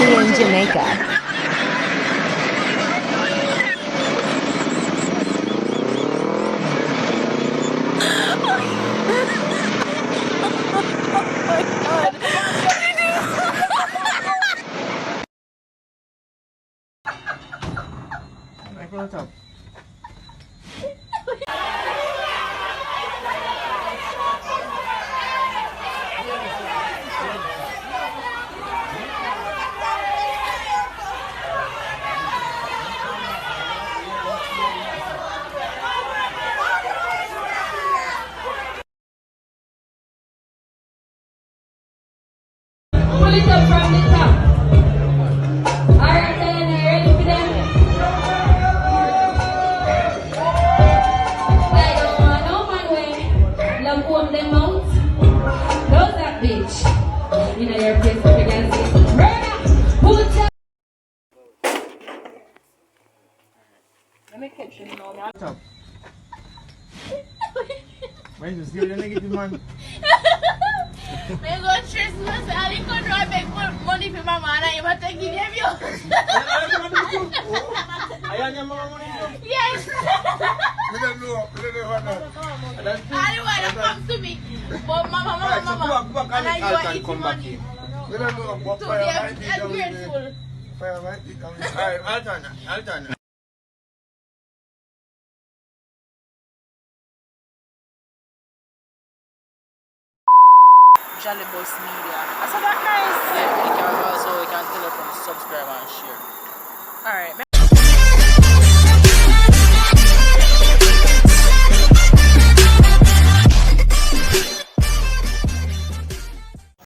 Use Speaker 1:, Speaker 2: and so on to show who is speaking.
Speaker 1: only in Jamaica.
Speaker 2: What's up?
Speaker 3: Pull it up from the top. Alright then, are you ready for them? I don't want no man way. Love on them mount. Close that bitch. You know your place if you can see. Murder! Put up.
Speaker 4: Let me catch you now.
Speaker 2: What's up? Why you still the negative man?
Speaker 4: I go stress myself. I didn't go drive back for money for my man. I'm going to give you.
Speaker 2: Ayan yung mga money.
Speaker 4: Yes.
Speaker 2: I don't know.
Speaker 4: I don't want to come to me. But mama. And I go and eat the money.
Speaker 2: We don't know what
Speaker 4: So
Speaker 2: fire
Speaker 4: yeah,
Speaker 2: might be
Speaker 4: I'm
Speaker 2: down there.
Speaker 4: grateful.
Speaker 2: Fire might be down there. Alright, I'll turn it.
Speaker 5: Jolly Boss Media. I said that nice. Yeah, we can also tell her from subscribe and share. Alright.